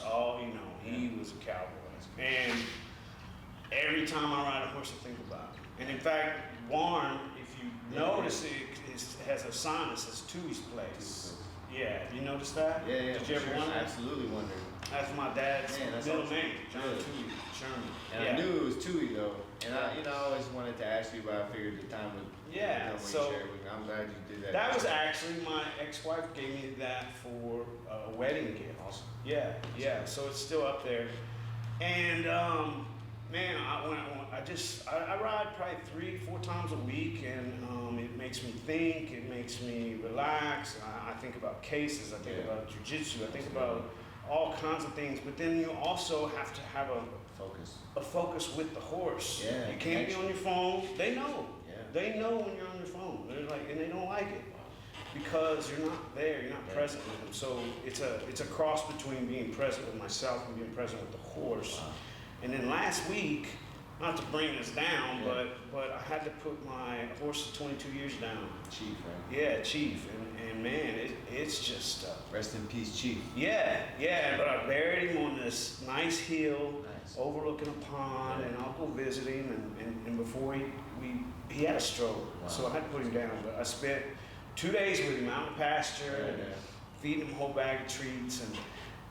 he was a cowboy. And every time I ride a horse, I think about it. And in fact, Warren, if you notice, it has a sign that says Tui's Place. Yeah, you noticed that? Yeah. Did you ever wonder? Absolutely wondered. That's my dad's middle name, Good. Sherman. And I knew it was Tui though, and I always wanted to ask you, but I figured the time would come when you shared with me. I'm glad you did that. That was actually my ex-wife gave me that for a wedding gift. Awesome. Yeah. So it's still up there, and man, I ride probably 3-4 times a week, and it makes me think. It makes me relax. I think about cases. I think about jiu-jitsu. I think about all kinds of things, but then you also have to have a focus with the horse. Yeah, you can't be on your phone. They know. Yeah. They know when you're on your phone. They're like, and they don't like it because you're not there. You're not present with them. So it's a cross between being present with myself and being present with the horse. Wow. And then last week, not to bring this down, but I had to put my horse of 22 years down. Chief, right? Yeah, Chief, and man, it's just rest in peace, Chief. Yeah. But I buried him on this nice hill, overlooking a pond, and I'll go visit him. And before he had a stroke, so I had to put him down. But I spent 2 days with him out in the pasture, feeding him a whole bag of treats,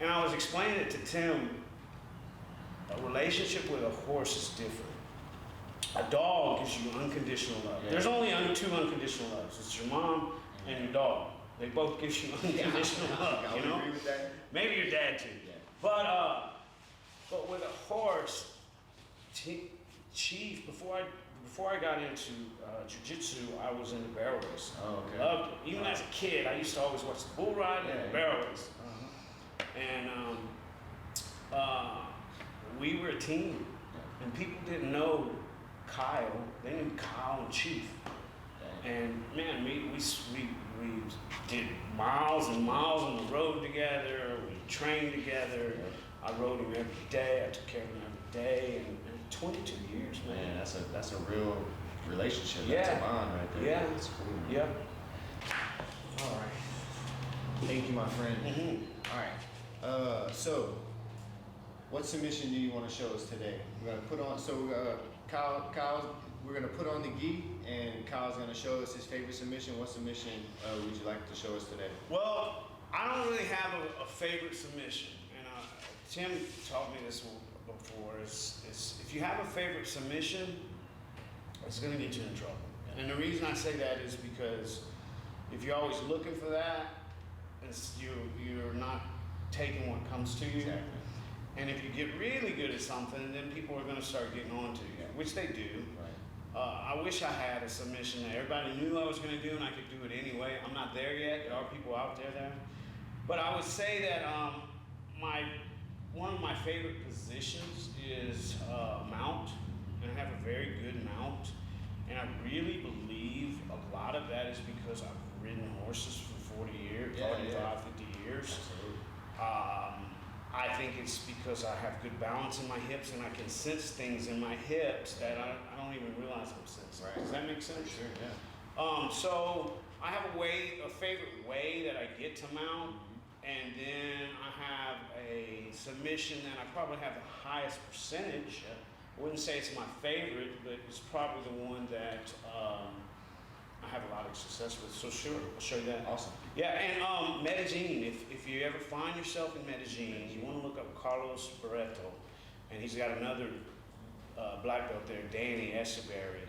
and I was explaining it to Tim. A relationship with a horse is different. A dog gives you unconditional love. Yeah. There's only two unconditional loves. It's your mom and your dog. They both give you unconditional love. You know? Agree with that. Maybe your dad too. Yeah. But with a horse, Chief. Before I got into jiu-jitsu, I was in the barrel race. Oh, okay. Loved it. Even as a kid, I used to always watch the bull riding and the barrel race. And we were a team, and people didn't know Kyle. They knew Kyle and Chief. And man, we did miles and miles on the road together. We trained together. I rode him every day. I took care of him every day. And 22 years, man. Man, that's a real relationship. That's a bond right there. Yeah. That's cool. Man. Yeah. All right. Thank you, my friend. Mm-hmm. All right. So, what submission do you want to show us today? We're gonna put on. So, Kyle, we're gonna put on the gi, and Kyle's gonna show us his favorite submission. What submission would you like to show us today? Well, I don't really have a favorite submission, and Tim taught me this before. Is if you have a favorite submission, it's gonna get you in trouble. And the reason I say that is because if you're always looking for that, you're not taking what comes to you. Exactly. And if you get really good at something, then people are going to start getting on to you, which they do. Right. I wish I had a submission that everybody knew I was going to do and I could do it anyway. I'm not there yet. There are people out there. But I would say that one of my favorite positions is mount. And I have a very good mount. And I really believe a lot of that is because I've ridden horses for 40 years, 45, 50 years. Absolutely. I think it's because I have good balance in my hips and I can sense things in my hips that I don't even realize I'm sensing. Right. Does that make sense? Sure, yeah. So I have a favorite way that I get to mount, and then I have a submission that I probably have the highest percentage. I wouldn't say it's my favorite, but it's probably the one that I have a lot of success with. So sure, I'll show you that. Awesome. Yeah, and Medellin, if you ever find yourself in Medellin, you want to look up Carlos Barreto, and he's got another black belt there, Danny Echeverry,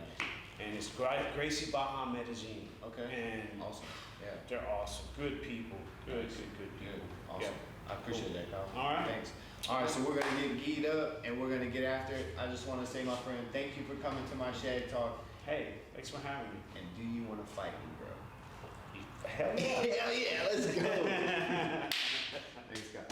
and it's Gracie Baja Medellin. Okay. And awesome. Yeah. They're awesome. Good people. Good people. Good. Awesome. Yeah. I appreciate that, Kyle. All right. Thanks. All right, so we're gonna get geared up and we're gonna get after it. I just want to say, my friend, thank you for coming to my Shag Talk. Hey, thanks for having me. And do you want to fight me, bro? Hell yeah. Hell yeah, let's go. Thanks, Kyle.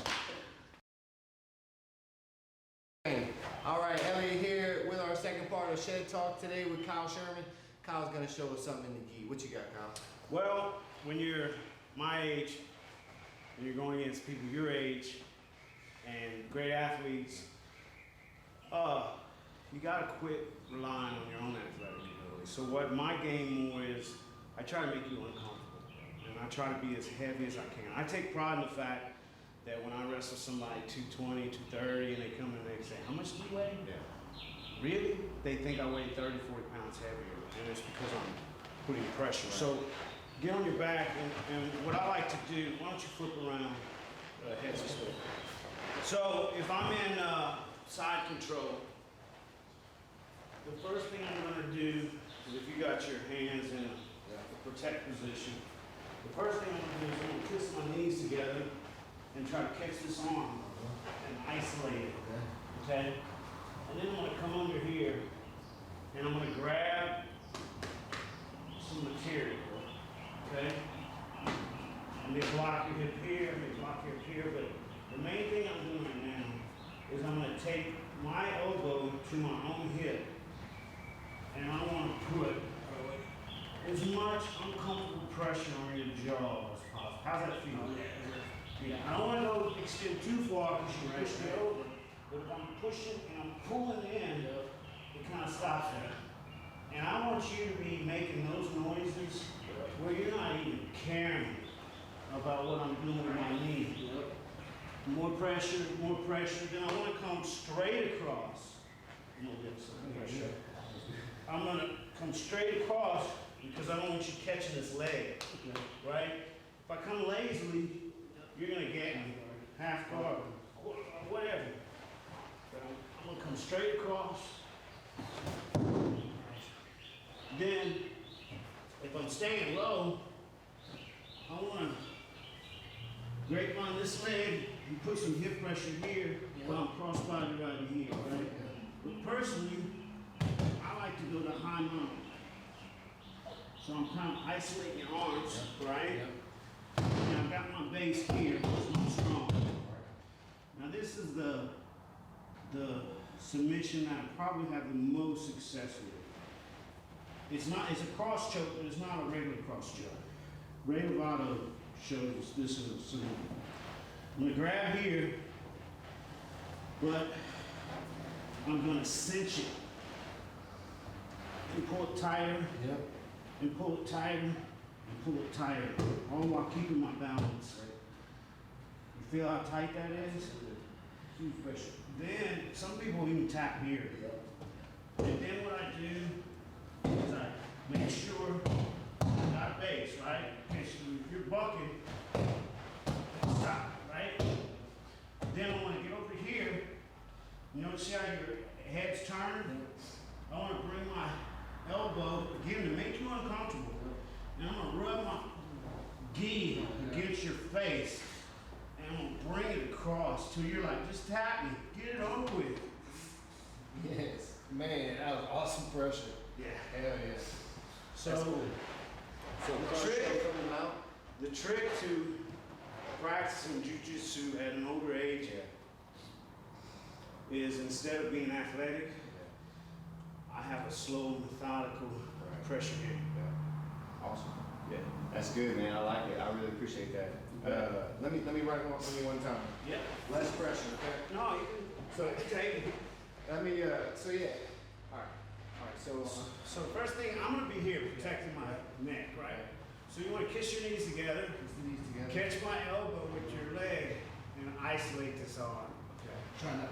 All right, Elliot here with our second part of Shed Talk today with Kyle Sherman. Kyle's gonna show us something in the gi. What you got, Kyle? Well, when you're my age, and you're going against people your age, and great athletes, you gotta quit relying on your own athletic ability. So what my game more is, I try to make you uncomfortable, and I try to be as heavy as I can. I take pride in the fact that when I wrestle somebody 220, 230, and they come in and they say, how much do you weigh? Yeah. Really? They think I weigh 30, 40 pounds heavier, and it's because I'm putting pressure. So get on your back, and what I like to do, why don't you flip around, head this way. So if I'm in side control, the first thing I'm gonna do is if you got your hands in a protect position, the first thing I'm gonna do is I'm gonna kiss my knees together and try to catch this arm and isolate it, okay? And then I'm gonna come under here and I'm gonna grab some material, okay? I may block your hip here, I may block your hip here, but the main thing I'm doing right now is I'm gonna take my elbow to my own hip and I wanna put as much uncomfortable pressure on your jaw as possible. How's that feel? Yeah, I don't wanna go extend too far because you push me over, but if I'm pushing and I'm pulling in, it kind of stops that. And I want you to be making those noises where you're not even caring about what I'm doing with my knee. More pressure, then I want to come straight across. I'm going to come straight across because I don't want you catching this leg, right? If I come lazily, you're going to get half guard, whatever. I'm going to come straight across. Then, if I'm staying low, I want to grapevine this leg and put some hip pressure here while I'm cross-body right here, right? But personally, I like to go to high mount. So I'm kind of isolating your arms, right? And I've got my base here, so I'm strong. Now this is the submission that I probably have the most success with. It's a cross choke, but it's not a regular cross choke. Ray Lovato shows this is a solution. I'm gonna grab here, but I'm gonna cinch it and pull it tighter, and pull it tighter, and pull it tighter, all while keeping my balance. You feel how tight that is? Huge pressure. Then some people even tap here. And then what I do is I make sure I got a base, right? Okay, so if you're bucking, stop, right? Then I want to get over here. You know, see how your head's turned? I want to bring my elbow, again, to make you uncomfortable. And I'm going to rub my gi against your face. And I'm going to bring it across till you're like, just tap me, get it over with. Yes, man, that was awesome pressure. Yeah. Hell yeah. So, Cool. So the trick to practicing jiu-jitsu at an older age is instead of being athletic, I have a slow, methodical pressure here. Yeah. Awesome. Yeah. That's good, man. I like it. I really appreciate that. Let me write one for me one time. Yeah. Less pressure, okay? No, you can. So Take it. so yeah. All right. So the first thing, I'm gonna be here protecting my neck, right? So you wanna kiss your knees together, catch my elbow with your leg, and isolate this arm. Okay. Try to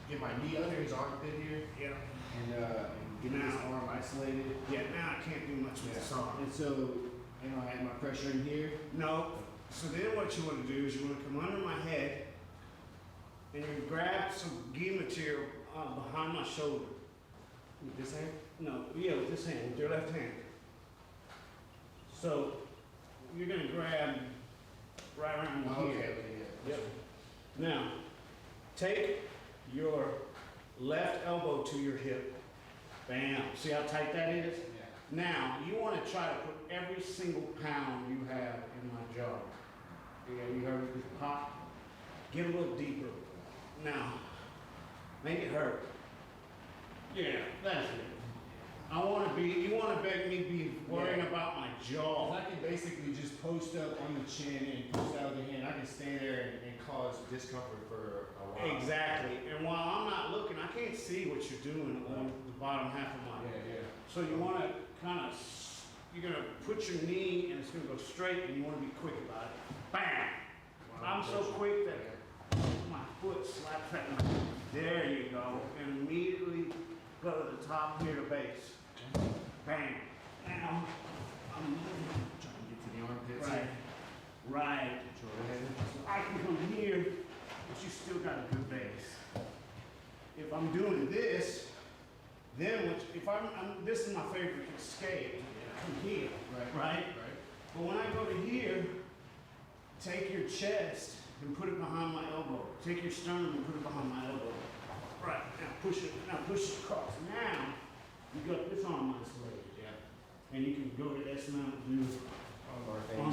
get my knee under his armpit here. Yeah. And get this arm isolated. Yeah, now I can't do much with this arm. And so, I have my pressure in here. No. So then what you want to do is you want to come under my head and you grab some gi material behind my shoulder. With this hand? No, yeah, with this hand, with your left hand. So you're going to grab right around here. Okay, yeah. Yep. Now, take your left elbow to your hip. Bam. See how tight that is? Yeah. Now, you want to try to put every single pound you have in my jaw. Yeah, you heard me? Pop. Get a little deeper. Now, make it hurt. Yeah, that's it. You want to beg me be worrying about my jaw. I can basically just post up on the chin and post out of the hand. I can stand there and cause discomfort for a while. Exactly. And while I'm not looking, I can't see what you're doing on the bottom half of my head. Yeah. So you want to you're going to put your knee and it's going to go straight and you want to be quick about it. Bam! I'm so quick that my foot slaps at my, there you go. And immediately go to the top here to base. Bang. Now, I'm moving, trying to Right. So I can come here, but you still got a good base. If I'm doing this, then if this is my favorite escape. From here, right? But when I go to here, take your chest and put it behind my elbow. Take your sternum and put it behind my elbow. Right. Now push it. Now push it across. Now you got this arm isolated. Yeah. And you can go to dismount, do arm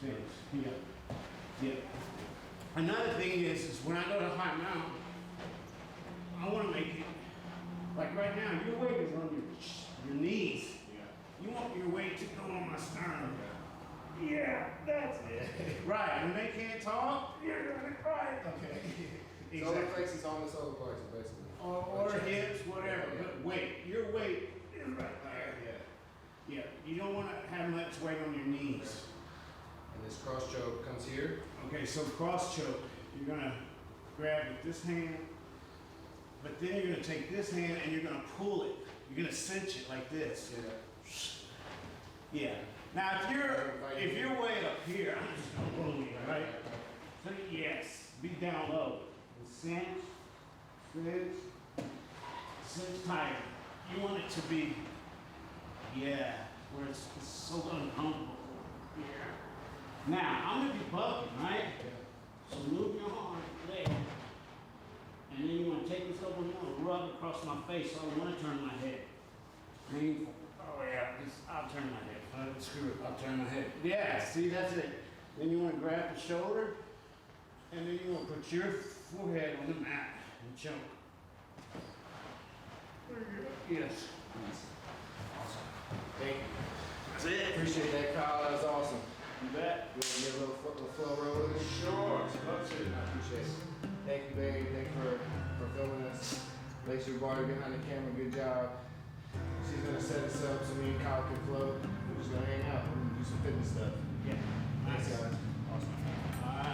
things. Yeah. Yeah. Another thing is when I go to high mount, I want to make it like right now. Your weight is on your knees. Yeah. You want your weight to go on my sternum. Yeah, that's it. Right. When they can't talk, you're doing it right. Okay. Exactly. Solar plexus on the solar plexus, basically. Or hips, whatever. But weight. Your weight is right there. Yeah. Yeah. You don't want to have much weight on your knees. And this cross choke comes here. Okay, so cross choke. You're gonna grab with this hand, but then you're gonna take this hand and you're gonna pull it. You're gonna cinch it like this. Yeah. Yeah. Now if you're way up here, I'm just gonna pull you, right? So yes, be down low. Cinch, cinch tighter. You want it to be, yeah, where it's so uncomfortable. Yeah. Now I'm gonna be bucking, right? So move your arm, leg, and then you want to take this over and you want to rub across my face. So I want to turn my head. Painful. Oh yeah, I'll turn my head. Screw it. I'll turn my head. Yeah. See, that's it. Then you want to grab the shoulder, and then you want to put your forehead on the mat and choke. Yes. Awesome. Thank you. That's it. Appreciate that, Kyle. That was awesome. You bet. You want to get a little flow roll with it? Sure. I appreciate it. Thank you, babe. Thank you for filming us. Make sure Barty behind the camera. Good job. She's going to set us up so me and Kyle can flow. We're just going to hang out and do some fitness stuff. Yeah. Thanks, guys. Awesome. All right.